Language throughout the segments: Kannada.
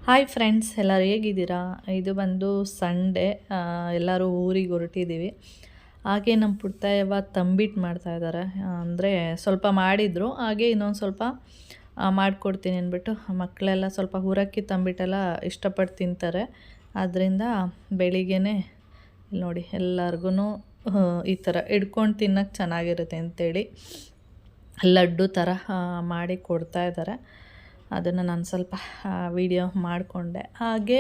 ಹಾಯ್ ಫ್ರೆಂಡ್ಸ್, ಎಲ್ಲರೂ ಹೇಗಿದ್ದೀರಾ? ಇದು ಬಂದು ಸಂಡೇ. ಎಲ್ಲರೂ ಊರಿಗೆ ಹೊರಟಿದ್ದೀವಿ. ಹಾಗೆ ನಮ್ಮ ಪುಟ್ಟಯ್ಯವ ತಂಬಿಟ್ಟು ಮಾಡ್ತಾಯಿದ್ದಾರೆ. ಅಂದರೆ ಸ್ವಲ್ಪ ಮಾಡಿದರು, ಹಾಗೆ ಇನ್ನೊಂದು ಸ್ವಲ್ಪ ಮಾಡಿಕೊಡ್ತೀನಿ ಅಂದ್ಬಿಟ್ಟು ಮಕ್ಕಳೆಲ್ಲ ಸ್ವಲ್ಪ ಹುರಕ್ಕಿ ತಂಬಿಟ್ಟೆಲ್ಲ ಇಷ್ಟಪಟ್ಟು ತಿಂತಾರೆ. ಆದ್ದರಿಂದ ಬೆಳಿಗ್ಗೆನೇ ನೋಡಿ ಎಲ್ಲರಿಗೂ ಈ ಥರ ಹಿಡ್ಕೊಂಡು ತಿನ್ನೋಕ್ಕೆ ಚೆನ್ನಾಗಿರುತ್ತೆ ಅಂಥೇಳಿ ಲಡ್ಡು ಥರ ಮಾಡಿ ಕೊಡ್ತಾಯಿದ್ದಾರೆ. ಅದನ್ನು ನಾನು ಸ್ವಲ್ಪ ವಿಡಿಯೋ ಮಾಡಿಕೊಂಡೆ. ಹಾಗೆ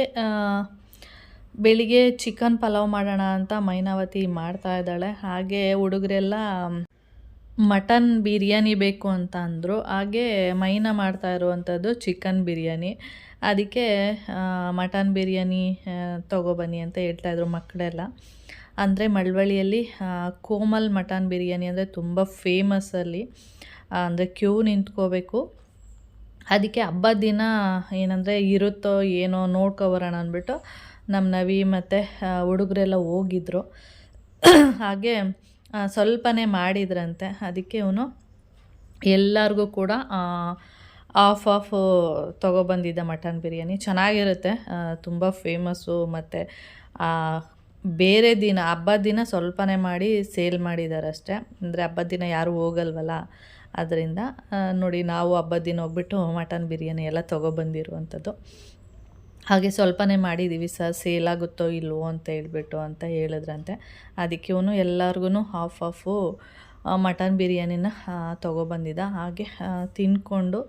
ಬೆಳಿಗ್ಗೆ ಚಿಕನ್ ಪಲಾವ್ ಮಾಡೋಣ ಅಂತ ಮೈನಾವತಿ ಮಾಡ್ತಾಯಿದ್ದಾಳೆ. ಹಾಗೆ ಹುಡುಗರೆಲ್ಲ ಮಟನ್ ಬಿರಿಯಾನಿ ಬೇಕು ಅಂತ ಅಂದರು. ಹಾಗೆ ಮೈನಾ ಮಾಡ್ತಾ ಇರುವಂಥದ್ದು ಚಿಕನ್ ಬಿರಿಯಾನಿ. ಅದಕ್ಕೆ ಮಟನ್ ಬಿರಿಯಾನಿ ತೊಗೊಬನ್ನಿ ಅಂತ ಹೇಳ್ತಾಯಿದ್ರು ಮಕ್ಕಳೆಲ್ಲ. ಅಂದರೆ ಮಳವಳ್ಳಿಯಲ್ಲಿ ಕೋಮಲ್ ಮಟನ್ ಬಿರಿಯಾನಿ ಅಂದರೆ ತುಂಬ ಫೇಮಸ್ ಅಲ್ಲಿ. ಅಂದರೆ ಕ್ಯೂ ನಿಂತ್ಕೋಬೇಕು. ಅದಕ್ಕೆ ಹಬ್ಬದ ದಿನ ಏನಂದರೆ ಇರುತ್ತೋ ಏನೋ ನೋಡ್ಕೊಬರೋಣ ಅಂದ್ಬಿಟ್ಟು ನಮ್ಮ ನವಿ ಮತ್ತು ಹುಡುಗರೆಲ್ಲ ಹೋಗಿದ್ರು. ಹಾಗೆ ಸ್ವಲ್ಪನೇ ಮಾಡಿದ್ರಂತೆ. ಅದಕ್ಕೆ ಇವನು ಎಲ್ಲರಿಗೂ ಕೂಡ ಆಫ್ ತೊಗೊಬಂದಿದ್ದ ಮಟನ್ ಬಿರಿಯಾನಿ. ಚೆನ್ನಾಗಿರುತ್ತೆ, ತುಂಬ ಫೇಮಸ್ಸು. ಮತ್ತು ಬೇರೆ ದಿನ ಹಬ್ಬದ ದಿನ ಸ್ವಲ್ಪನೇ ಮಾಡಿ ಸೇಲ್ ಮಾಡಿದ್ದಾರೆ ಅಷ್ಟೇ. ಅಂದರೆ ಹಬ್ಬದ ದಿನ ಯಾರೂ ಹೋಗಲ್ವಲ್ಲ, ಅದರಿಂದ ನೋಡಿ ನಾವು ಹಬ್ಬದ ದಿನ ಹೋಗ್ಬಿಟ್ಟು ಮಟನ್ ಬಿರಿಯಾನಿ ಎಲ್ಲ ತೊಗೊಬಂದಿರುವಂಥದ್ದು. ಹಾಗೆ ಸ್ವಲ್ಪನೇ ಮಾಡಿದ್ದೀವಿ ಸರ್, ಸೇಲ್ ಆಗುತ್ತೋ ಇಲ್ವೋ ಅಂತ ಹೇಳಿದ್ರಂತೆ. ಅದಕ್ಕೆ ಇವನು ಎಲ್ಲರಿಗೂ ಹಾಫು ಮಟನ್ ಬಿರಿಯಾನಿನ ತೊಗೊಬಂದಿದ್ದ. ಹಾಗೆ ತಿಂದ್ಕೊಂಡು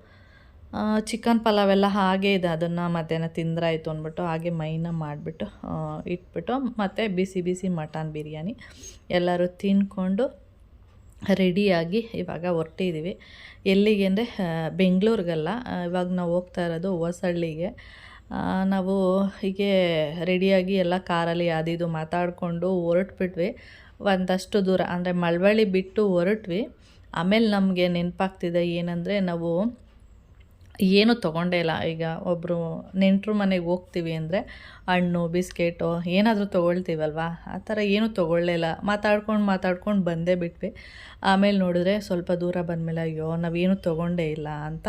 ಚಿಕನ್ ಪಲಾವೆಲ್ಲ ಹಾಗೆ ಇದೆ, ಅದನ್ನು ಮಧ್ಯಾಹ್ನ ತಿಂದ್ರಾಯಿತು ಅಂದ್ಬಿಟ್ಟು ಹಾಗೆ ಮೈನಾ ಮಾಡಿಬಿಟ್ಟು ಇಟ್ಬಿಟ್ಟು ಮತ್ತು ಬಿಸಿ ಬಿಸಿ ಮಟನ್ ಬಿರಿಯಾನಿ ಎಲ್ಲರೂ ತಿಂದ್ಕೊಂಡು ರೆಡಿಯಾಗಿ ಇವಾಗ ಹೊರಟಿದ್ದೀವಿ. ಎಲ್ಲಿಗೆ ಅಂದರೆ ಬೆಂಗಳೂರಿಗಲ್ಲ, ಇವಾಗ ನಾವು ಹೋಗ್ತಾ ಇರೋದು ಹೊಸಳ್ಳಿಗೆ. ನಾವು ಹೀಗೆ ರೆಡಿಯಾಗಿ ಎಲ್ಲ ಕಾರಲ್ಲಿ ಅದು ಮಾತಾಡಿಕೊಂಡು ಹೊರಟ್ಬಿಟ್ವಿ. ಒಂದಷ್ಟು ದೂರ ಅಂದರೆ ಮಳವಳ್ಳಿ ಬಿಟ್ಟು ಹೊರಟ್ವಿ. ಆಮೇಲೆ ನಮಗೆ ನೆನಪಾಗ್ತಿದೆ ಏನಂದರೆ ನಾವು ಏನೂ ತೊಗೊಂಡೇ ಇಲ್ಲ. ಈಗ ಒಬ್ಬರು ನೆಂಟರು ಮನೆಗೆ ಹೋಗ್ತೀವಿ ಅಂದರೆ ಹಣ್ಣು ಬಿಸ್ಕೆಟು ಏನಾದರೂ ತೊಗೊಳ್ತೀವಲ್ವ, ಆ ಥರ ಏನೂ ತೊಗೊಳ್ಳೇ ಇಲ್ಲ. ಮಾತಾಡ್ಕೊಂಡು ಬಂದೇ ಬಿಟ್ವಿ. ಆಮೇಲೆ ನೋಡಿದ್ರೆ ಸ್ವಲ್ಪ ದೂರ ಬಂದಮೇಲೆ ಅಯ್ಯೋ ನಾವೇನು ತೊಗೊಂಡೇ ಇಲ್ಲ ಅಂತ,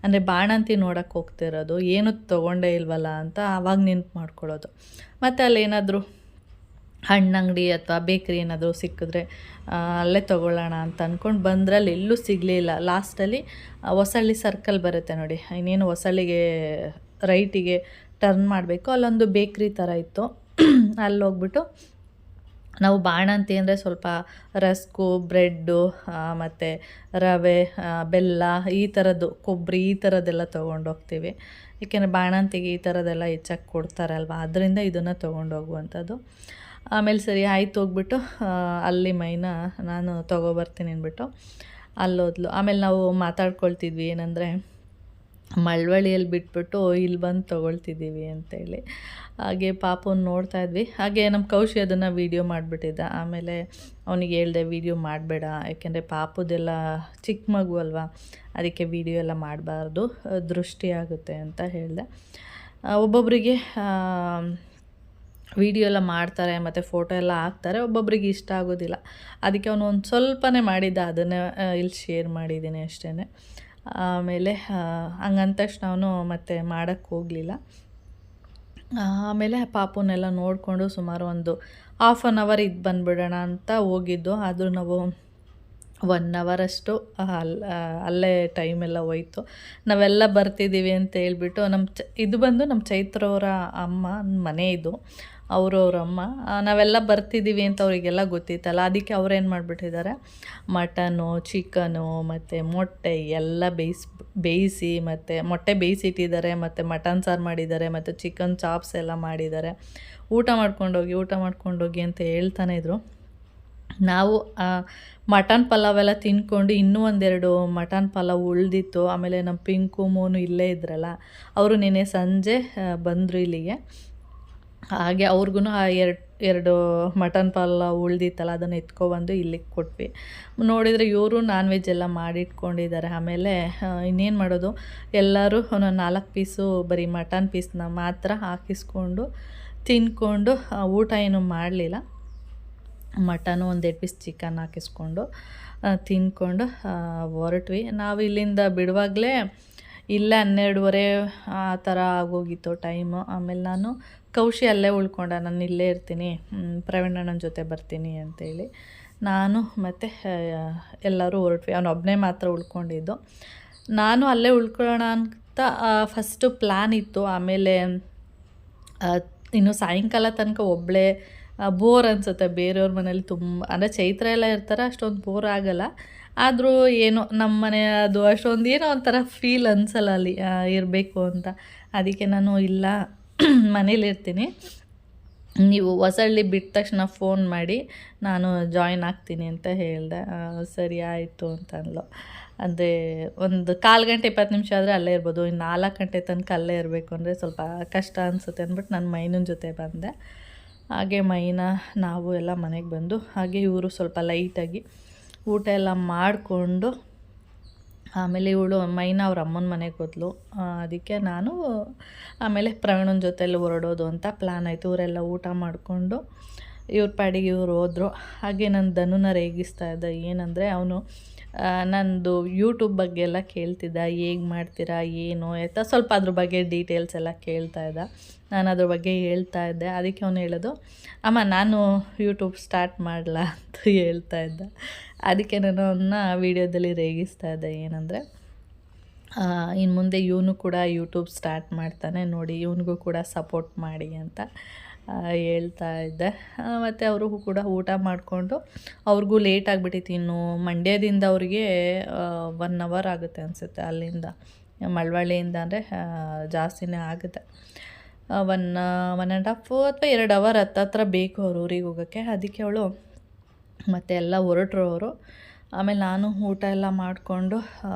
ಅಂದರೆ ಬಾಣಂತಿ ನೋಡೋಕ್ಕೆ ಹೋಗ್ತಿರೋದು, ಏನೂ ತೊಗೊಂಡೇ ಇಲ್ವಲ್ಲ ಅಂತ ಆವಾಗ ನೆನ್ಪು ಮಾಡ್ಕೊಳ್ಳೋದು. ಮತ್ತು ಅಲ್ಲೇನಾದರೂ ಹಣ್ಣಂಗಡಿ ಅಥವಾ ಬೇಕ್ರಿ ಏನಾದರೂ ಸಿಕ್ಕಿದ್ರೆ ಅಲ್ಲೇ ತೊಗೊಳ್ಳೋಣ ಅಂತ ಅಂದ್ಕೊಂಡು ಬಂದ್ರಲ್ಲಿ ಎಲ್ಲೂ ಸಿಗಲಿಲ್ಲ. ಲಾಸ್ಟಲ್ಲಿ ಹೊಸಳ್ಳಿ ಸರ್ಕಲ್ ಬರುತ್ತೆ ನೋಡಿ, ಇನ್ನೇನು ಹೊಸಳ್ಳಿಗೆ ರೈಟಿಗೆ ಟರ್ನ್ ಮಾಡಬೇಕು, ಅಲ್ಲೊಂದು ಬೇಕ್ರಿ ಥರ ಇತ್ತು. ಅಲ್ಲಿ ಹೋಗ್ಬಿಟ್ಟು ನಾವು ಬಾಣಂತಿ ಅಂದರೆ ಸ್ವಲ್ಪ ರಸ್ಕು, ಬ್ರೆಡ್ಡು ಮತ್ತು ರವೆ, ಬೆಲ್ಲ, ಈ ಥರದ್ದು ಕೊಬ್ಬರಿ ಈ ಥರದ್ದೆಲ್ಲ ತೊಗೊಂಡೋಗ್ತೀವಿ. ಏಕೆಂದರೆ ಬಾಣಂತಿಗೆ ಈ ಥರದ್ದೆಲ್ಲ ಹೆಚ್ಚಾಗಿ ಕೊಡ್ತಾರಲ್ವ, ಅದರಿಂದ ಇದನ್ನು ತೊಗೊಂಡೋಗುವಂಥದ್ದು. ಆಮೇಲೆ ಸರಿ ಆಯ್ತು ಹೋಗ್ಬಿಟ್ಟು ಅಲ್ಲಿ ಮೈನಾ ನಾನು ತೊಗೊಬರ್ತೀನಿ ಅಂದ್ಬಿಟ್ಟು ಅಲ್ಲೋದ್ಲು. ಆಮೇಲೆ ನಾವು ಮಾತಾಡ್ಕೊಳ್ತಿದ್ವಿ ಏನಂದರೆ ಮಳವಳ್ಳಿಯಲ್ಲಿ ಬಿಟ್ಬಿಟ್ಟು ಇಲ್ಲಿ ಬಂದು ತೊಗೊಳ್ತಿದ್ದೀವಿ ಅಂತೇಳಿ. ಹಾಗೆ ಪಾಪುನ ನೋಡ್ತಾಯಿದ್ವಿ. ಹಾಗೆ ನಮ್ಮ ಕೌಶಿ ಅದನ್ನು ವೀಡಿಯೋ ಮಾಡಿಬಿಟ್ಟಿದ್ದ. ಆಮೇಲೆ ಅವನಿಗೆ ಹೇಳ್ದೆ ವೀಡಿಯೋ ಮಾಡಬೇಡ, ಯಾಕೆಂದರೆ ಪಾಪುದೆಲ್ಲ ಚಿಕ್ಕ ಮಗು ಅಲ್ವಾ, ಅದಕ್ಕೆ ವೀಡಿಯೋ ಎಲ್ಲ ಮಾಡಬಾರ್ದು, ದೃಷ್ಟಿ ಆಗುತ್ತೆ ಅಂತ ಹೇಳಿದೆ. ಒಬ್ಬೊಬ್ಬರಿಗೆ ವೀಡಿಯೋ ಎಲ್ಲ ಮಾಡ್ತಾರೆ ಮತ್ತು ಫೋಟೋ ಎಲ್ಲ ಹಾಕ್ತಾರೆ, ಒಬ್ಬೊಬ್ರಿಗೆ ಇಷ್ಟ ಆಗೋದಿಲ್ಲ. ಅದಕ್ಕೆ ಅವನು ಒಂದು ಸ್ವಲ್ಪನೇ ಮಾಡಿದ್ದ, ಅದನ್ನೇ ಇಲ್ಲಿ ಶೇರ್ ಮಾಡಿದ್ದೀನಿ ಅಷ್ಟೇ. ಆಮೇಲೆ ಹಂಗಂದ ತಕ್ಷಣ ಅವನು ಮತ್ತೆ ಮಾಡೋಕ್ಕೆ ಹೋಗಲಿಲ್ಲ. ಆಮೇಲೆ ಪಾಪುನೆಲ್ಲ ನೋಡಿಕೊಂಡು ಸುಮಾರು ಒಂದು ಹಾಫ್ ಆನ್ ಅವರ್ ಇದು ಬಂದುಬಿಡೋಣ ಅಂತ ಹೋಗಿದ್ದು. ಆದರೂ ನಾವು 1 ಅವರಷ್ಟು ಅಲ್ಲೇ ಟೈಮೆಲ್ಲ ಹೋಯ್ತು. ನಾವೆಲ್ಲ ಬರ್ತಿದ್ದೀವಿ ಅಂತ ಹೇಳ್ಬಿಟ್ಟು ಇದು ಬಂದು ನಮ್ಮ ಚೈತ್ರವರ ಅಮ್ಮ ಮನೆ ಇದು, ಅವ್ರ ಅಮ್ಮ. ನಾವೆಲ್ಲ ಬರ್ತಿದ್ದೀವಿ ಅಂತ ಅವರಿಗೆಲ್ಲ ಗೊತ್ತಿತ್ತಲ್ಲ, ಅದಕ್ಕೆ ಅವ್ರೇನು ಮಾಡಿಬಿಟ್ಟಿದ್ದಾರೆ, ಮಟನು, ಚಿಕನು ಮತ್ತು ಮೊಟ್ಟೆ ಎಲ್ಲ ಬೇಯಿಸಿ ಮತ್ತು ಮೊಟ್ಟೆ ಬೇಯಿಸಿಟ್ಟಿದ್ದಾರೆ, ಮತ್ತು ಮಟನ್ ಸಾರು ಮಾಡಿದ್ದಾರೆ, ಮತ್ತು ಚಿಕನ್ ಚಾಪ್ಸ್ ಎಲ್ಲ ಮಾಡಿದ್ದಾರೆ. ಊಟ ಮಾಡ್ಕೊಂಡೋಗಿ ಅಂತ ಹೇಳ್ತಾನೆ ಇದ್ರು. ನಾವು ಮಟನ್ ಪಲಾವೆಲ್ಲ ತಿಂದ್ಕೊಂಡು ಇನ್ನೂ ಒಂದೆರಡು ಮಟನ್ ಪಲಾವ್ ಉಳಿದಿತ್ತು. ಆಮೇಲೆ ನಮ್ಮ ಪಿಂಕು ಮೋನು ಇಲ್ಲೇ ಇದ್ರಲ್ಲ, ಅವರು ನಿನ್ನೆ ಸಂಜೆ ಬಂದರು ಇಲ್ಲಿಗೆ. ಹಾಗೆ ಅವ್ರಿಗೂ ಎರಡು ಮಟನ್ ಪಲಾವ್ ಉಳಿದಿತ್ತಲ್ಲ, ಅದನ್ನು ಎತ್ಕೊಬಂದು ಇಲ್ಲಿಗೆ ಕೊಟ್ವಿ. ನೋಡಿದರೆ ಇವರು ನಾನ್ ವೆಜ್ ಎಲ್ಲ ಮಾಡಿಟ್ಕೊಂಡಿದ್ದಾರೆ. ಆಮೇಲೆ ಇನ್ನೇನು ಮಾಡೋದು, ಎಲ್ಲರೂ ಒಂದೊಂದು 4 ಪೀಸು ಬರೀ ಮಟನ್ ಪೀಸ್ನ ಮಾತ್ರ ಹಾಕಿಸ್ಕೊಂಡು ತಿಂದ್ಕೊಂಡು ಊಟ ಏನೂ ಮಾಡಲಿಲ್ಲ. ಮಟನು 1-2 ಪೀಸ್ ಚಿಕನ್ ಹಾಕಿಸ್ಕೊಂಡು ತಿಂದ್ಕೊಂಡು ಹೊರಟ್ವಿ. ನಾವು ಇಲ್ಲಿಂದ ಬಿಡುವಾಗಲೇ ಇಲ್ಲೇ 12:30 ಆ ಥರ ಆಗೋಗಿತ್ತು ಟೈಮು. ಆಮೇಲೆ ನಾನು ಕೌಶಿ ಅಲ್ಲೇ ಉಳ್ಕೊಂಡ, ನಾನು ಇಲ್ಲೇ ಇರ್ತೀನಿ, ಪ್ರವೀಣಣ್ಣನ ಜೊತೆ ಬರ್ತೀನಿ ಅಂತೇಳಿ ನಾನು ಮತ್ತು ಎಲ್ಲರೂ ಹೊರಟ್ವಿ. ಅವನೊಬ್ಬನೇ ಮಾತ್ರ ಉಳ್ಕೊಂಡಿದ್ದು. ನಾನು ಅಲ್ಲೇ ಉಳ್ಕೊಳ್ಳೋಣ ಅಂತ ಫಸ್ಟು ಪ್ಲ್ಯಾನ್ ಇತ್ತು. ಆಮೇಲೆ ಇನ್ನು ಸಾಯಂಕಾಲ ತನಕ ಒಬ್ಬಳೇ ಬೋರ್ ಅನಿಸುತ್ತೆ. ಬೇರೆಯವ್ರ ಮನೇಲಿ ಅಂದರೆ ಚೈತ್ರ ಎಲ್ಲ ಇರ್ತಾರೆ, ಅಷ್ಟೊಂದು ಬೋರ್ ಆಗೋಲ್ಲ. ಆದರೂ ಏನೋ ನಮ್ಮ ಮನೆ ಅದು ಅಷ್ಟೊಂದು ಏನೋ ಒಂಥರ ಫೀಲ್ ಅನಿಸಲ್ಲ ಅಲ್ಲಿ ಇರಬೇಕು ಅಂತ. ಅದಕ್ಕೆ ನಾನು ಇಲ್ಲ ಮನೇಲಿರ್ತೀನಿ, ನೀವು ಹೊಸಳ್ಳಿ ಬಿಟ್ಟ ತಕ್ಷಣ ಫೋನ್ ಮಾಡಿ ನಾನು ಜಾಯಿನ್ ಆಗ್ತೀನಿ ಅಂತ ಹೇಳಿದೆ. ಸರಿ ಆಯಿತು ಅಂತ ಅಂದ್ಲು. ಅಂದರೆ ಒಂದು 1/4 ಗಂಟೆ 20 ನಿಮಿಷ ಆದರೆ ಅಲ್ಲೇ ಇರ್ಬೋದು. ಇನ್ನು 4 ಗಂಟೆ ತನಕ ಅಲ್ಲೇ ಇರಬೇಕು ಅಂದರೆ ಸ್ವಲ್ಪ ಕಷ್ಟ ಅನಿಸುತ್ತೆ ಅಂದ್ಬಿಟ್ಟು ನಾನು ಮೈನನ ಜೊತೆ ಬಂದೆ. ಹಾಗೆ ಮೈನಾ ನಾವು ಎಲ್ಲ ಮನೆಗೆ ಬಂದು ಹಾಗೆ ಇವರು ಸ್ವಲ್ಪ ಲೈಟಾಗಿ ಊಟ ಎಲ್ಲ ಮಾಡಿಕೊಂಡು ಆಮೇಲೆ ಇವಳು ಮೈನಾ ಅವ್ರ ಅಮ್ಮನ ಮನೆಗೆ ಹೋದ್ಲು. ಅದಕ್ಕೆ ನಾನು ಆಮೇಲೆ ಪ್ರವೀಣನ ಜೊತೆಯಲ್ಲಿ ಹೊರಡೋದು ಅಂತ ಪ್ಲ್ಯಾನ್ ಆಯಿತು. ಇವರೆಲ್ಲ ಊಟ ಮಾಡಿಕೊಂಡು ಇವ್ರ ಪಾಡಿಗೆ ಇವ್ರು ಹೋದರು. ಹಾಗೆ ನಾನು ಧನುನ ರೇಗಿಸ್ತಾ ಇದ್ದೆ. ಏನಂದರೆ ಅವನು ನಂದು ಯೂಟ್ಯೂಬ್ ಬಗ್ಗೆ ಎಲ್ಲ ಕೇಳ್ತಿದ್ದ, ಹೇಗೆ ಮಾಡ್ತೀರಾ ಏನು ಆಯಿತಾ, ಸ್ವಲ್ಪ ಅದ್ರ ಬಗ್ಗೆ ಡೀಟೇಲ್ಸ್ ಎಲ್ಲ ಕೇಳ್ತಾ ಇದ್ದ. ನಾನು ಅದ್ರ ಬಗ್ಗೆ ಹೇಳ್ತಾ ಇದ್ದೆ. ಅದಕ್ಕೆ ಅವನು ಹೇಳೋದು, ಅಮ್ಮ ನಾನು ಯೂಟ್ಯೂಬ್ ಸ್ಟಾರ್ಟ್ ಮಾಡಲಾ ಅಂತ ಹೇಳ್ತಾ ಇದ್ದ. ಅದಕ್ಕೆ ನಾನು ಅವನ್ನ ವೀಡಿಯೋದಲ್ಲಿ ರೇಗಿಸ್ತಾ ಇದ್ದೆ. ಏನಂದರೆ ಇನ್ನು ಮುಂದೆ ಇವನು ಕೂಡ ಯೂಟ್ಯೂಬ್ ಸ್ಟಾರ್ಟ್ ಮಾಡ್ತಾನೆ ನೋಡಿ, ಇವನಿಗೂ ಕೂಡ ಸಪೋರ್ಟ್ ಮಾಡಿ ಅಂತ ಹೇಳ್ತಾ ಇದ್ದೆ. ಮತ್ತು ಅವರು ಕೂಡ ಊಟ ಮಾಡಿಕೊಂಡು ಅವ್ರಿಗೂ ಲೇಟ್ ಆಗಿಬಿಟ್ಟಿತ್ತು. ಇನ್ನು ಮಂಡ್ಯದಿಂದ ಅವ್ರಿಗೆ 1 ಅವರ್ ಆಗುತ್ತೆ ಅನಿಸುತ್ತೆ, ಅಲ್ಲಿಂದ ಮಳವಳ್ಳಿಯಿಂದ ಅಂದರೆ ಜಾಸ್ತಿನೇ ಆಗುತ್ತೆ. 1.5 ಅಥವಾ 2 ಅವರ್ ಹತ್ತತ್ರ ಬೇಕು ಅವ್ರ ಊರಿಗೆ ಹೋಗೋಕ್ಕೆ. ಅದಕ್ಕೆ ಅವಳು ಮತ್ತು ಎಲ್ಲ ಹೊರಟ್ರು ಅವರು. ಆಮೇಲೆ ನಾನು ಊಟ ಎಲ್ಲ ಮಾಡಿಕೊಂಡು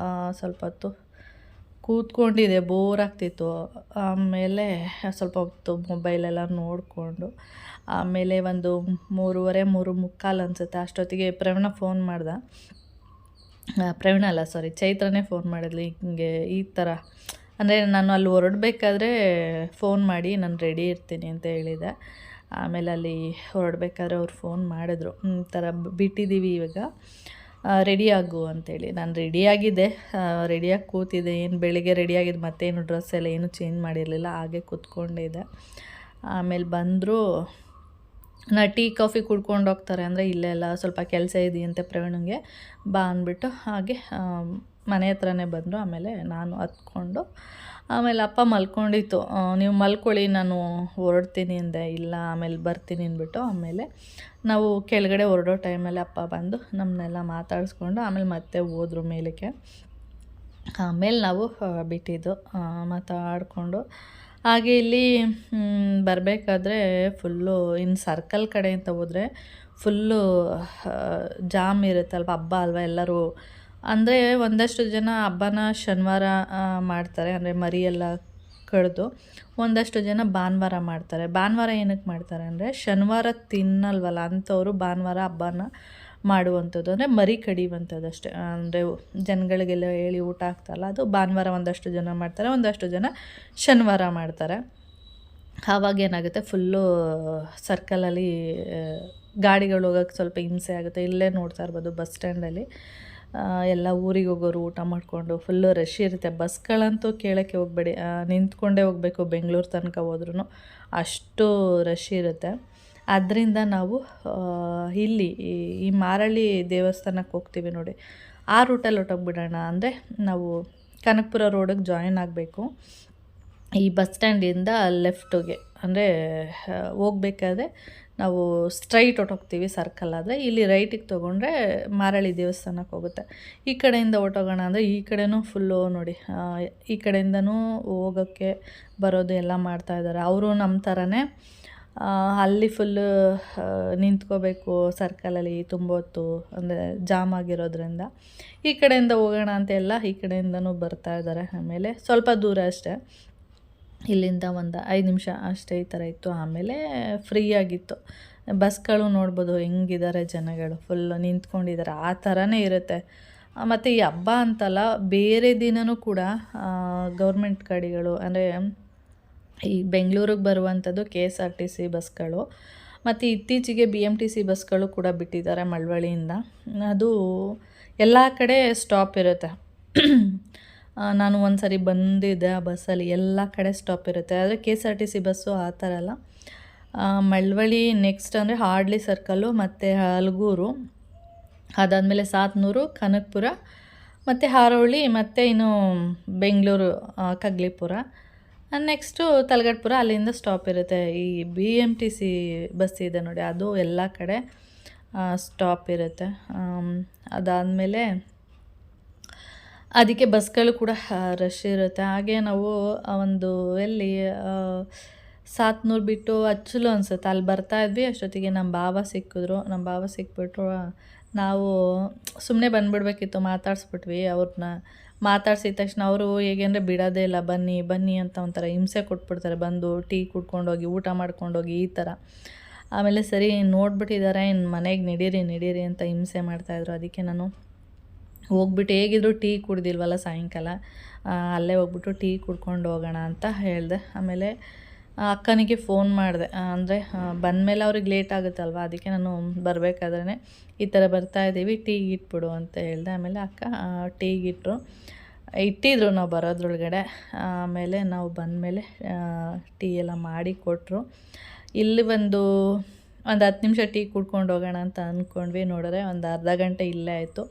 ಸ್ವಲ್ಪ ಹೊತ್ತು ಕೂತ್ಕೊಂಡಿದ್ದೆ, ಬೋರ್ ಆಗ್ತಿತ್ತು. ಆಮೇಲೆ ಸ್ವಲ್ಪ ಹೊತ್ತು ಮೊಬೈಲೆಲ್ಲ ನೋಡಿಕೊಂಡು ಆಮೇಲೆ ಒಂದು 3:30 3:45 ಅನಿಸುತ್ತೆ ಅಷ್ಟೊತ್ತಿಗೆ ಪ್ರವೀಣ ಫೋನ್ ಮಾಡ್ದೆ. ಪ್ರವೀಣ ಅಲ್ಲ ಸಾರಿ, ಚೈತ್ರನೇ ಫೋನ್ ಮಾಡಿದ್ಲು. ಹಿಂಗೆ ಈ ಥರ ಅಂದರೆ ನಾನು ಅಲ್ಲಿ ಹೊರಡಬೇಕಾದ್ರೆ ಫೋನ್ ಮಾಡಿ ನಾನು ರೆಡಿ ಇರ್ತೀನಿ ಅಂತ ಹೇಳಿದೆ. ಆಮೇಲೆ ಅಲ್ಲಿ ಹೊರಡ್ಬೇಕಾದ್ರೆ ಅವ್ರು ಫೋನ್ ಮಾಡಿದ್ರು, ಈ ಥರ ಬಿಟ್ಟಿದ್ದೀವಿ ಇವಾಗ, ರೆಡಿ ಆಗು ಅಂತೇಳಿ. ನಾನು ರೆಡಿಯಾಗಿದ್ದೆ, ರೆಡಿಯಾಗಿ ಕೂತಿದ್ದೆ. ಏನು ಬೆಳಿಗ್ಗೆ ರೆಡಿಯಾಗಿದ್ದು, ಮತ್ತೇನು ಡ್ರೆಸ್ ಎಲ್ಲ ಏನೂ ಚೇಂಜ್ ಮಾಡಿರಲಿಲ್ಲ, ಹಾಗೆ ಕೂತ್ಕೊಂಡಿದ್ದೆ. ಆಮೇಲೆ ಬಂದರು. ಟೀ ಕಾಫಿ ಕುಡ್ಕೊಂಡು ಹೋಗ್ತಾರೆ ಅಂದರೆ ಇಲ್ಲೆಲ್ಲ ಸ್ವಲ್ಪ ಕೆಲಸ ಇದೆಯಂತೆ ಪ್ರವೀಣಂಗೆ, ಬಾ ಅಂದ್ಬಿಟ್ಟು ಹಾಗೆ ಮನೆ ಹತ್ರನೇ ಬಂದರು. ಆಮೇಲೆ ನಾನು ಹತ್ಕೊಂಡು ಆಮೇಲೆ ಅಪ್ಪ ಮಲ್ಕೊಂಡಿತ್ತು. ನೀವು ಮಲ್ಕೊಳ್ಳಿ ನಾನು ಹೊರಡ್ತೀನಿ ಅಂದೆ. ಇಲ್ಲ ಆಮೇಲೆ ಬರ್ತೀನಿ ಅಂದ್ಬಿಟ್ಟು ಆಮೇಲೆ ನಾವು ಕೆಳಗಡೆ ಹೊರಡೋ ಟೈಮಲ್ಲಿ ಅಪ್ಪ ಬಂದು ನಮ್ಮನ್ನೆಲ್ಲ ಮಾತಾಡಿಸ್ಕೊಂಡು ಆಮೇಲೆ ಮತ್ತೆ ಹೋದ್ರು ಮೇಲಕ್ಕೆ. ಆಮೇಲೆ ನಾವು ಬಿಟ್ಟಿದ್ದು ಮಾತಾಡಿಕೊಂಡು ಹಾಗೆ ಇಲ್ಲಿ ಬರಬೇಕಾದ್ರೆ ಫುಲ್ಲು ಇನ್ನು ಸರ್ಕಲ್ ಕಡೆ ಅಂತ ಹೋದರೆ ಫುಲ್ಲು ಜಾಮ್ ಇರುತ್ತಲ್ವ, ಹಬ್ಬ ಅಲ್ವ. ಎಲ್ಲರೂ ಅಂದರೆ ಒಂದಷ್ಟು ಜನ ಹಬ್ಬನ ಶನಿವಾರ ಮಾಡ್ತಾರೆ, ಅಂದರೆ ಮರಿ ಎಲ್ಲ ಕಡಿದು. ಒಂದಷ್ಟು ಜನ ಭಾನುವಾರ ಮಾಡ್ತಾರೆ. ಭಾನುವಾರ ಏನಕ್ಕೆ ಮಾಡ್ತಾರೆ ಅಂದರೆ ಶನಿವಾರ ತಿನ್ನಲ್ವಲ್ಲ ಅಂಥವ್ರು ಭಾನುವಾರ ಹಬ್ಬನ ಮಾಡುವಂಥದ್ದು, ಅಂದರೆ ಮರಿ ಕಡಿಯುವಂಥದ್ದು ಅಷ್ಟೇ. ಅಂದರೆ ಜನಗಳಿಗೆಲ್ಲ ಹೇಳಿ ಊಟ ಆಗ್ತಾರಲ್ಲ, ಅದು ಭಾನುವಾರ ಒಂದಷ್ಟು ಜನ ಮಾಡ್ತಾರೆ, ಒಂದಷ್ಟು ಜನ ಶನಿವಾರ ಮಾಡ್ತಾರೆ. ಆವಾಗ ಏನಾಗುತ್ತೆ, ಫುಲ್ಲು ಸರ್ಕಲಲ್ಲಿ ಗಾಡಿಗಳು ಹೋಗೋಕ್ಕೆ ಸ್ವಲ್ಪ ಹಿಂಸೆ ಆಗುತ್ತೆ. ಇಲ್ಲೇ ನೋಡ್ತಾ ಇರ್ಬೋದು ಬಸ್ ಸ್ಟ್ಯಾಂಡಲ್ಲಿ ಎಲ್ಲ ಊರಿಗೆ ಹೋಗೋರು ಊಟ ಮಾಡಿಕೊಂಡು ಫುಲ್ಲು ರಶ್ ಇರುತ್ತೆ. ಬಸ್ಗಳಂತೂ ಕೇಳೋಕ್ಕೆ ಹೋಗಬೇಡಿ, ನಿಂತ್ಕೊಂಡೇ ಹೋಗಬೇಕು. ಬೆಂಗಳೂರು ತನಕ ಹೋದ್ರೂ ಅಷ್ಟು ರಶ್ ಇರುತ್ತೆ. ಅದರಿಂದ ನಾವು ಇಲ್ಲಿ ಈ ಮಾರಳ್ಳಿ ದೇವಸ್ಥಾನಕ್ಕೆ ಹೋಗ್ತೀವಿ ನೋಡಿ, ಆ ರೂಟಲ್ಲಿ ಹೊಟ್ಟೋಗ್ಬಿಡೋಣ. ಅಂದರೆ ನಾವು ಕನಕಪುರ ರೋಡಿಗೆ ಜಾಯಿನ್ ಆಗಬೇಕು. ಈ ಬಸ್ ಸ್ಟ್ಯಾಂಡಿಂದ ಲೆಫ್ಟಿಗೆ ಅಂದರೆ ಹೋಗ್ಬೇಕಾದ್ರೆ ನಾವು ಸ್ಟ್ರೈಟ್ ಹೊಟ್ಟೋಗ್ತೀವಿ. ಸರ್ಕಲ್ ಆದರೆ ಇಲ್ಲಿ ರೈಟಿಗೆ ತೊಗೊಂಡ್ರೆ ಮಾರಳ್ಳಿ ದೇವಸ್ಥಾನಕ್ಕೆ ಹೋಗುತ್ತೆ. ಈ ಕಡೆಯಿಂದ ಹೊಟ್ಟೋಗೋಣ ಅಂದರೆ ಈ ಕಡೆನೂ ಫುಲ್ಲು ನೋಡಿ, ಈ ಕಡೆಯಿಂದನೂ ಹೋಗೋಕ್ಕೆ ಬರೋದು ಎಲ್ಲ ಮಾಡ್ತಾಯಿದ್ದಾರೆ. ಅವರು ನಮ್ಮ ಥರನೇ ಅಲ್ಲಿ ಫುಲ್ಲು ನಿಂತ್ಕೋಬೇಕು ಸರ್ಕಲಲ್ಲಿ ತುಂಬ ಹೊತ್ತು, ಅಂದರೆ ಜಾಮ್ ಆಗಿರೋದ್ರಿಂದ. ಈ ಕಡೆಯಿಂದ ಹೋಗೋಣ ಅಂತೆಲ್ಲ ಈ ಕಡೆಯಿಂದನೂ ಬರ್ತಾಯಿದ್ದಾರೆ. ಆಮೇಲೆ ಸ್ವಲ್ಪ ದೂರ ಅಷ್ಟೇ, ಇಲ್ಲಿಂದ ಒಂದು 5 ನಿಮಿಷ ಅಷ್ಟೇ ಈ ಥರ ಇತ್ತು. ಆಮೇಲೆ ಫ್ರೀ ಆಗಿತ್ತು. ಬಸ್ಗಳು ನೋಡ್ಬೋದು ಹೆಂಗಿದ್ದಾರೆ ಜನಗಳು, ಫುಲ್ಲು ನಿಂತ್ಕೊಂಡಿದ್ದಾರೆ, ಆ ಥರನೇ ಇರುತ್ತೆ. ಮತ್ತು ಈ ಹಬ್ಬ ಅಂತಲ್ಲ, ಬೇರೆ ದಿನವೂ ಕೂಡ ಗೌರ್ಮೆಂಟ್ ಗಾಡಿಗಳು ಅಂದರೆ ಈ ಬೆಂಗಳೂರಿಗೆ ಬರುವಂಥದ್ದು KSRTC ಬಸ್ಗಳು, ಮತ್ತು ಇತ್ತೀಚೆಗೆ BMTC ಬಸ್ಗಳು ಕೂಡ ಬಿಟ್ಟಿದ್ದಾರೆ ಮಳವಳ್ಳಿಯಿಂದ. ಅದು ಎಲ್ಲ ಕಡೆ ಸ್ಟಾಪ್ ಇರುತ್ತೆ. ನಾನು ಒಂದು ಸರಿ ಬಂದಿದ್ದೆ ಆ ಬಸ್ಸಲ್ಲಿ, ಎಲ್ಲ ಕಡೆ ಸ್ಟಾಪ್ ಇರುತ್ತೆ. ಆದರೆ KSRTC ಬಸ್ಸು ಆ ಥರ ಅಲ್ಲ. ಮಳವಳ್ಳಿ ನೆಕ್ಸ್ಟ್ ಅಂದರೆ ಹಾರ್ಡ್ಲಿ ಸರ್ಕಲ್ಲು, ಮತ್ತು ಹಲಗೂರು, ಅದಾದಮೇಲೆ ಸಾತ್ನೂರು, ಕನಕಪುರ, ಮತ್ತು ಹಾರೋಹಳ್ಳಿ, ಮತ್ತು ಇನ್ನು ಬೆಂಗಳೂರು ಕಗ್ಲಿಪುರ, ನೆಕ್ಸ್ಟು ತಲಗಟ್ಪುರ, ಅಲ್ಲಿಂದ ಸ್ಟಾಪ್ ಇರುತ್ತೆ. ಈ BMTC ಬಸ್ ಇದೆ ನೋಡಿ, ಅದು ಎಲ್ಲ ಕಡೆ ಸ್ಟಾಪ್ ಇರುತ್ತೆ. ಅದಾದಮೇಲೆ ಅದಕ್ಕೆ ಬಸ್ಗಳು ಕೂಡ ರಶ್ ಇರುತ್ತೆ. ಹಾಗೆ ನಾವು ಒಂದು ಎಲ್ಲಿ ಸಾತ್ನೂರು ಬಿಟ್ಟು ಅಚ್ಚಲು ಅನಿಸುತ್ತೆ, ಅಲ್ಲಿ ಬರ್ತಾಯಿದ್ವಿ. ಅಷ್ಟೊತ್ತಿಗೆ ನಮ್ಮ ಭಾವ ಸಿಕ್ಕಿದ್ರು. ನಮ್ಮ ಭಾವ ಸಿಕ್ಬಿಟ್ರು. ನಾವು ಸುಮ್ಮನೆ ಬಂದುಬಿಡ್ಬೇಕಿತ್ತು, ಮಾತಾಡಿಸ್ಬಿಟ್ವಿ ಅವ್ರನ್ನ. ಮಾತಾಡ್ಸಿದ ತಕ್ಷಣ ಅವರು ಹೇಗೆ ಅಂದರೆ ಬಿಡೋದೇ ಇಲ್ಲ, ಬನ್ನಿ ಬನ್ನಿ ಅಂತ ಒಂಥರ ಹಿಂಸೆ ಕೊಟ್ಬಿಡ್ತಾರೆ. ಬಂದು ಟೀ ಕುಡ್ಕೊಂಡೋಗಿ, ಊಟ ಮಾಡ್ಕೊಂಡೋಗಿ, ಈ ಥರ. ಆಮೇಲೆ ಸರಿ ನೋಡ್ಬಿಟ್ಟಿದ್ದಾರೆ, ಇನ್ನು ಮನೆಗೆ ನಡೀರಿ ಅಂತ ಹಿಂಸೆ ಮಾಡ್ತಾಯಿದ್ರು. ಅದಕ್ಕೆ ನಾನು ಹೋಗ್ಬಿಟ್ಟು, ಹೇಗಿದ್ರು ಟೀ ಕುಡ್ದಿಲ್ವಲ್ಲ ಸಾಯಂಕಾಲ, ಅಲ್ಲೇ ಹೋಗ್ಬಿಟ್ಟು ಟೀ ಕುಡ್ಕೊಂಡು ಹೋಗೋಣ ಅಂತ ಹೇಳಿದೆ. ಆಮೇಲೆ ಅಕ್ಕನಿಗೆ ಫೋನ್ ಮಾಡಿದೆ, ಅಂದರೆ ಬಂದಮೇಲೆ ಅವ್ರಿಗೆ ಲೇಟ್ ಆಗುತ್ತಲ್ವ, ಅದಕ್ಕೆ ನಾನು ಬರಬೇಕಾದ್ರೆ ಈ ಥರ ಬರ್ತಾಯಿದ್ದೀವಿ, ಟೀಗೆ ಇಟ್ಬಿಡು ಅಂತ ಹೇಳಿದೆ. ಆಮೇಲೆ ಅಕ್ಕ ಟೀಗಿಟ್ಟರು, ಇಟ್ಟಿದ್ರು ನಾವು ಬರೋದ್ರೊಳಗಡೆ. ಆಮೇಲೆ ನಾವು ಬಂದಮೇಲೆ ಟೀ ಎಲ್ಲ ಮಾಡಿ ಕೊಟ್ಟರು. ಇಲ್ಲಿ ಒಂದು 10 ನಿಮಿಷ ಟೀ ಕುಡ್ಕೊಂಡು ಹೋಗೋಣ ಅಂತ ಅಂದ್ಕೊಂಡ್ವಿ. ನೋಡಿದ್ರೆ ಒಂದು ಅರ್ಧ ಗಂಟೆ ಇಲ್ಲೇ ಆಯಿತು.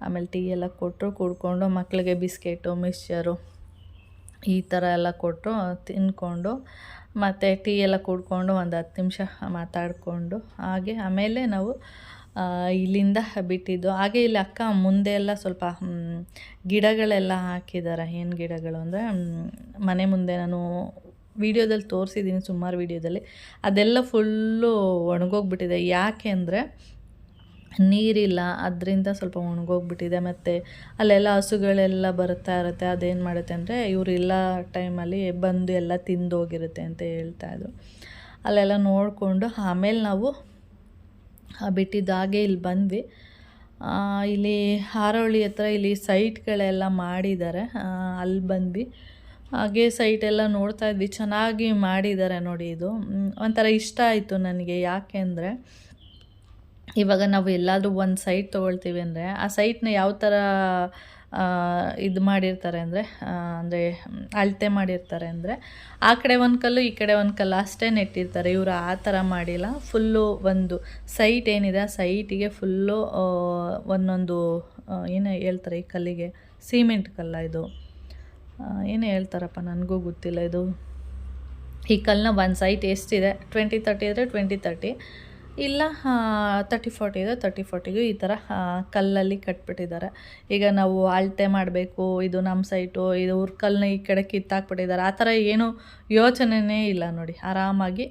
ಆಮೇಲೆ ಟೀ ಎಲ್ಲ ಕೊಟ್ಟರು, ಕುಡ್ಕೊಂಡು ಮಕ್ಕಳಿಗೆ ಬಿಸ್ಕೆಟು, ಮಿಕ್ಸ್ಚರು ಈ ಥರ ಎಲ್ಲ ಕೊಟ್ಟರು, ತಿಂದ್ಕೊಂಡು ಮತ್ತು ಟೀ ಎಲ್ಲ ಕುಡ್ಕೊಂಡು ಒಂದು 10 ನಿಮಿಷ ಮಾತಾಡಿಕೊಂಡು ಹಾಗೆ ಆಮೇಲೆ ನಾವು ಇಲ್ಲಿಂದ ಬಿಟ್ಟಿದ್ದು. ಹಾಗೆ ಇಲ್ಲಿ ಅಕ್ಕ ಮುಂದೆ ಎಲ್ಲ ಸ್ವಲ್ಪ ಗಿಡಗಳೆಲ್ಲ ಹಾಕಿದ್ದಾರೆ. ಏನು ಗಿಡಗಳು ಅಂದರೆ ಮನೆ ಮುಂದೆ ನಾನು ವೀಡಿಯೋದಲ್ಲಿ ತೋರಿಸಿದ್ದೀನಿ, ಸುಮಾರು ವೀಡಿಯೋದಲ್ಲಿ. ಅದೆಲ್ಲ ಫುಲ್ಲು ಒಣಗೋಗ್ಬಿಟ್ಟಿದೆ. ಯಾಕೆ ಅಂದರೆ ನೀರಿಲ್ಲ, ಅದರಿಂದ ಸ್ವಲ್ಪ ಒಣಗೋಗ್ಬಿಟ್ಟಿದೆ. ಮತ್ತು ಅಲ್ಲೆಲ್ಲ ಹಸುಗಳೆಲ್ಲ ಬರ್ತಾ ಇರುತ್ತೆ. ಅದೇನು ಮಾಡುತ್ತೆ ಅಂದರೆ ಇವರಿಲ್ಲ ಟೈಮಲ್ಲಿ ಬಂದು ಎಲ್ಲ ತಿಂದೋಗಿರುತ್ತೆ ಅಂತ ಹೇಳ್ತಾಯಿದ್ರು. ಅಲ್ಲೆಲ್ಲ ನೋಡಿಕೊಂಡು ಆಮೇಲೆ ನಾವು ಬಿಟ್ಟಿದ್ದಾಗೆ ಇಲ್ಲಿ ಬಂದ್ವಿ. ಇಲ್ಲಿ ಹಾರೋಹಳ್ಳಿ ಹತ್ರ ಇಲ್ಲಿ ಸೈಟ್ಗಳೆಲ್ಲ ಮಾಡಿದ್ದಾರೆ, ಅಲ್ಲಿ ಬಂದ್ವಿ. ಹಾಗೆ ಸೈಟೆಲ್ಲ ನೋಡ್ತಾ ಇದ್ವಿ, ಚೆನ್ನಾಗಿ ಮಾಡಿದ್ದಾರೆ ನೋಡಿ. ಇದು ಒಂಥರ ಇಷ್ಟ ಆಯಿತು ನನಗೆ. ಯಾಕೆ ಅಂದರೆ ಇವಾಗ ನಾವು ಎಲ್ಲಾದರೂ ಒಂದು ಸೈಟ್ ತೊಗೊಳ್ತೀವಿ ಅಂದರೆ ಆ ಸೈಟ್ನ ಯಾವ ಥರ ಇದು ಮಾಡಿರ್ತಾರೆ ಅಂದರೆ ಅಳತೆ ಮಾಡಿರ್ತಾರೆ ಅಂದರೆ ಆ ಕಡೆ ಒಂದು ಕಲ್ಲು, ಈ ಕಡೆ ಒಂದು ಕಲ್ಲು ಅಷ್ಟೇ ನೆಟ್ಟಿರ್ತಾರೆ. ಇವರು ಆ ಥರ ಮಾಡಿಲ್ಲ. ಫುಲ್ಲು ಒಂದು ಸೈಟ್ ಏನಿದೆ ಆ ಸೈಟಿಗೆ ಫುಲ್ಲು ಒಂದೊಂದು ಏನು ಹೇಳ್ತಾರೆ ಈ ಕಲ್ಲಿಗೆ, ಸಿಮೆಂಟ್ ಕಲ್ಲ ಇದು, ಏನು ಹೇಳ್ತಾರಪ್ಪ ನನಗೂ ಗೊತ್ತಿಲ್ಲ. ಇದು ಈ ಕಲ್ಲನ್ನ ಒಂದು ಸೈಟ್ ಎಷ್ಟಿದೆ 20-30 ಇದ್ದರೆ 20-30, ಇಲ್ಲ 30-40 ಇದೆ 30-40ಗೂ ಈ ಥರ ಕಲ್ಲಲ್ಲಿ ಕಟ್ಬಿಟ್ಟಿದ್ದಾರೆ. ಈಗ ನಾವು ಅಳತೆ ಮಾಡಬೇಕು, ಇದು ನಮ್ಮ ಸೈಟು, ಇದು ಅವ್ರ ಕಲ್ಲನ್ನ ಈ ಕಡೆ ಕಿತ್ತಾಕ್ಬಿಟ್ಟಿದ್ದಾರೆ, ಆ ಥರ ಏನೂ ಯೋಚನೆಯೇ ಇಲ್ಲ ನೋಡಿ. ಆರಾಮಾಗಿ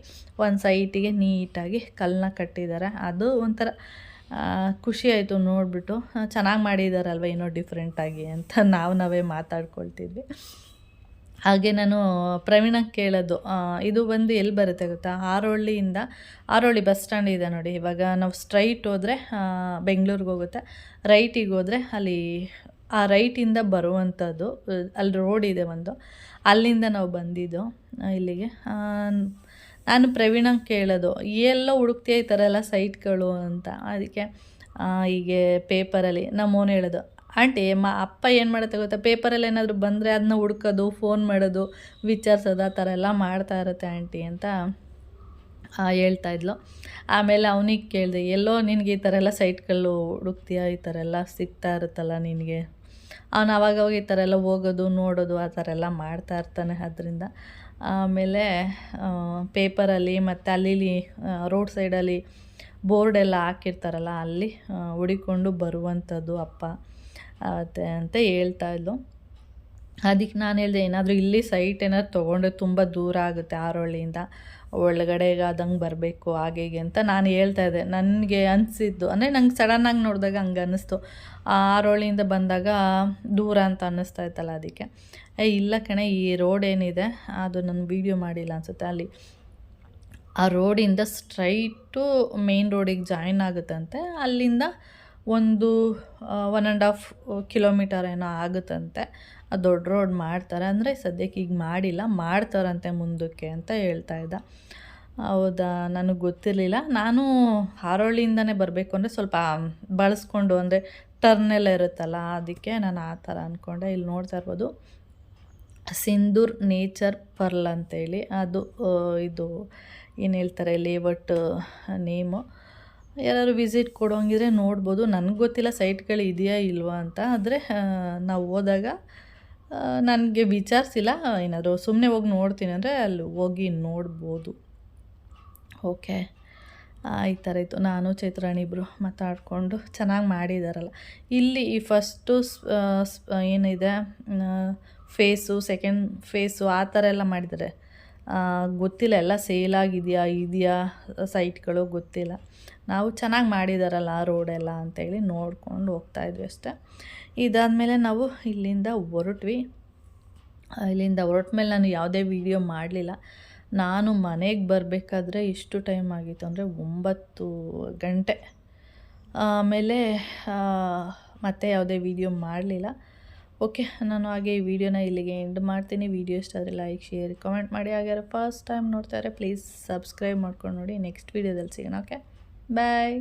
ಒಂದು ಸೈಟಿಗೆ ನೀಟಾಗಿ ಕಲ್ಲನ್ನ ಕಟ್ಟಿದ್ದಾರೆ. ಅದು ಒಂಥರ ಖುಷಿ ಆಯಿತು ನೋಡಿಬಿಟ್ಟು. ಚೆನ್ನಾಗಿ ಮಾಡಿದ್ದಾರಲ್ವ ಏನೋ ಡಿಫ್ರೆಂಟಾಗಿ ಅಂತ ನಾವೇ ಮಾತಾಡ್ಕೊಳ್ತಿದ್ವಿ. ಹಾಗೆ ನಾನು ಪ್ರವೀಣಕ್ಕೆ ಕೇಳೋದು, ಇದು ಬಂದು ಎಲ್ಲಿ ಬರುತ್ತೆ ಗೊತ್ತಾ, ಹಾರೋಹಳ್ಳಿ ಬಸ್ ಸ್ಟ್ಯಾಂಡ್ ಇದೆ ನೋಡಿ. ಇವಾಗ ನಾವು ಸ್ಟ್ರೈಟ್ ಹೋದರೆ ಬೆಂಗಳೂರಿಗೆ ಹೋಗುತ್ತೆ, ರೈಟಿಗೆ ಹೋದರೆ ಅಲ್ಲಿ ಆ ರೈಟಿಂದ ಬರುವಂಥದ್ದು, ಅಲ್ಲಿ ರೋಡ್ ಇದೆ ಒಂದು, ಅಲ್ಲಿಂದ ನಾವು ಬಂದಿದ್ದು ಇಲ್ಲಿಗೆ. ನಾನು ಪ್ರವೀಣಕ್ಕೆ ಕೇಳೋದು, ಎಲ್ಲೋ ಹುಡುಕ್ತೀಯ ಈ ಥರ ಎಲ್ಲ ಸೈಟ್ಗಳು ಅಂತ. ಅದಕ್ಕೆ ಹೀಗೆ ಪೇಪರಲ್ಲಿ ನಮ್ಮ ಹೇಳೋದು, ಆಂಟಿ ಅಪ್ಪ ಏನು ಮಾಡುತ್ತೆ ಗೊತ್ತಾ, ಪೇಪರಲ್ಲಿ ಏನಾದರೂ ಬಂದರೆ ಅದನ್ನ ಹುಡ್ಕೋದು, ಫೋನ್ ಮಾಡೋದು, ವಿಚಾರಿಸೋದು, ಆ ಥರ ಎಲ್ಲ ಮಾಡ್ತಾ ಇರುತ್ತೆ ಆಂಟಿ ಅಂತ ಹೇಳ್ತಾಯಿದ್ಲು. ಆಮೇಲೆ ಅವನಿಗೆ ಕೇಳಿದೆ, ಎಲ್ಲೋ ನಿನಗೆ ಈ ಥರ ಎಲ್ಲ ಸೈಟ್ಗಳು ಹುಡುಕ್ತೀಯ, ಈ ಥರ ಎಲ್ಲ ಸಿಗ್ತಾ ಇರುತ್ತಲ್ಲ ನಿನಗೆ. ಅವನು ಅವಾಗವಾಗ ಈ ಥರ ಎಲ್ಲ ಹೋಗೋದು, ನೋಡೋದು, ಆ ಥರ ಎಲ್ಲ ಮಾಡ್ತಾ ಇರ್ತಾನೆ. ಅದರಿಂದ ಆಮೇಲೆ ಪೇಪರಲ್ಲಿ ಮತ್ತು ಅಲ್ಲಿ ರೋಡ್ ಸೈಡಲ್ಲಿ ಬೋರ್ಡೆಲ್ಲ ಹಾಕಿರ್ತಾರಲ್ಲ, ಅಲ್ಲಿ ಹುಡಿಕೊಂಡು ಬರುವಂಥದ್ದು ಅಪ್ಪ ಅಂತ ಹೇಳ್ತಾಯಿದ್ಲು. ಅದಕ್ಕೆ ನಾನು ಹೇಳಿದೆ, ಏನಾದರೂ ಇಲ್ಲಿ ಸೈಟ್ ಏನಾದ್ರು ತೊಗೊಂಡ್ರೆ ತುಂಬ ದೂರ ಆಗುತ್ತೆ ಹಾರೋಹಳ್ಳಿಯಿಂದ, ಒಳಗಡೆಗೆ ಆದಂಗೆ ಬರಬೇಕು ಹಾಗೆ ಹೀಗೆ ಅಂತ ನಾನು ಹೇಳ್ತಾಯಿದ್ದೆ. ನನಗೆ ಅನಿಸಿದ್ದು ಅಂದರೆ ನಂಗೆ ಸಡನ್ನಾಗಿ ನೋಡಿದಾಗ ಹಂಗೆ ಅನ್ನಿಸ್ತು, ಹಾರೋಹಳ್ಳಿಯಿಂದ ಬಂದಾಗ ದೂರ ಅಂತ ಅನ್ನಿಸ್ತಾ ಇತ್ತಲ್ಲ. ಅದಕ್ಕೆ ಇಲ್ಲ ಕಣೆ, ಈ ರೋಡ್ ಏನಿದೆ ಅದು ನಾನು ವೀಡಿಯೋ ಮಾಡಿಲ್ಲ ಅನಿಸುತ್ತೆ, ಅಲ್ಲಿ ಆ ರೋಡಿಂದ ಸ್ಟ್ರೈಟು ಮೇನ್ ರೋಡಿಗೆ ಜಾಯಿನ್ ಆಗುತ್ತಂತೆ. ಅಲ್ಲಿಂದ ಒಂದು 1.5 ಕಿಲೋಮೀಟರ್ ಏನೋ ಆಗುತ್ತಂತೆ. ದೊಡ್ಡ ರೋಡ್ ಮಾಡ್ತಾರೆ, ಅಂದರೆ ಸದ್ಯಕ್ಕೆ ಈಗ ಮಾಡಿಲ್ಲ, ಮಾಡ್ತಾರಂತೆ ಮುಂದಕ್ಕೆ ಅಂತ ಹೇಳ್ತಾ ಇದ್ದ. ಹೌದಾ, ನನಗೆ ಗೊತ್ತಿರಲಿಲ್ಲ. ನಾನು ಹಾರೋಹಳ್ಳಿಯಿಂದನೇ ಬರಬೇಕು ಅಂದರೆ ಸ್ವಲ್ಪ ಬಳಸ್ಕೊಂಡು, ಅಂದರೆ ಟರ್ನೆಲ್ಲ ಇರುತ್ತಲ್ಲ, ಅದಕ್ಕೆ ನಾನು ಆ ಥರ ಅಂದ್ಕೊಂಡೆ. ಇಲ್ಲಿ ನೋಡ್ತಾ ಇರ್ಬೋದು ಸಿಂಧೂರ್ ನೇಚರ್ ಪರ್ಲ್ ಅಂತೇಳಿ, ಅದು ಇದು ಏನು ಹೇಳ್ತಾರೆ ಲೇಔಟ್ ನೇಮು. ಯಾರಾದ್ರು ವಿಸಿಟ್ ಕೊಡೋಂಗಿದ್ರೆ ನೋಡ್ಬೋದು. ನನಗೆ ಗೊತ್ತಿಲ್ಲ ಸೈಟ್ಗಳು ಇದೆಯಾ ಇಲ್ವಾ ಅಂತ. ಆದರೆ ನಾವು ಹೋದಾಗ ನನಗೆ ವಿಚಾರಿಸಿಲ್ಲ. ಏನಾದರೂ ಸುಮ್ಮನೆ ಹೋಗಿ ನೋಡ್ತೀನಿ ಅಂದರೆ ಅಲ್ಲಿ ಹೋಗಿ ನೋಡ್ಬೋದು. ಓಕೆ, ಈ ಥರ ಇತ್ತು. ನಾನು ಚೈತ್ರಾಣಿ ಇಬ್ಬರು ಮಾತಾಡಿಕೊಂಡು ಚೆನ್ನಾಗಿ ಮಾಡಿದಾರಲ್ಲ. ಇಲ್ಲಿ ಈ ಫಸ್ಟು ಏನಿದೆ ಫೇಸು, ಸೆಕೆಂಡ್ ಫೇಸು ಆ ಥರ ಎಲ್ಲ ಮಾಡಿದ್ದಾರೆ. ಗೊತ್ತಿಲ್ಲ ಎಲ್ಲ ಇದೆಯಾ ಸೈಟ್ಗಳು ಗೊತ್ತಿಲ್ಲ. ನಾವು ಚೆನ್ನಾಗಿ ಮಾಡಿದಾರಲ್ಲ ಆ ರೋಡೆಲ್ಲ ಅಂತೇಳಿ ನೋಡ್ಕೊಂಡು ಹೋಗ್ತಾಯಿದ್ವಿ ಅಷ್ಟೇ. ಇದಾದಮೇಲೆ ನಾವು ಇಲ್ಲಿಂದ ಹೊರಟ್ವಿ. ಇಲ್ಲಿಂದ ಹೊರಟ ಮೇಲೆ ನಾನು ಯಾವುದೇ ವೀಡಿಯೋ ಮಾಡಲಿಲ್ಲ. ನಾನು ಮನೆಗೆ ಬರಬೇಕಾದ್ರೆ ಎಷ್ಟು ಟೈಮ್ ಆಗಿತ್ತು ಅಂದರೆ 9 ಗಂಟೆ. ಆಮೇಲೆ ಮತ್ತೆ ಯಾವುದೇ ವೀಡಿಯೋ ಮಾಡಲಿಲ್ಲ. ಓಕೆ, ನಾನು ಹಾಗೆ ಈ ವಿಡಿಯೋನ ಇಲ್ಲಿಗೆ ಎಂಡ್ ಮಾಡ್ತೀನಿ. ವಿಡಿಯೋ ಇಷ್ಟ ಆದರೆ ಲೈಕ್, ಶೇರ್, ಕಮೆಂಟ್ ಮಾಡಿ. ಹಾಗೆ ಫಸ್ಟ್ ಟೈಮ್ ನೋಡ್ತಾ ಇದ್ದರೆ ಪ್ಲೀಸ್ ಸಬ್ಸ್ಕ್ರೈಬ್ ಮಾಡ್ಕೊಂಡು ನೋಡಿ. ನೆಕ್ಸ್ಟ್ ವೀಡಿಯೋದಲ್ಲಿ ಸಿಗೋಣ. ಓಕೆ, ಬಾಯ್.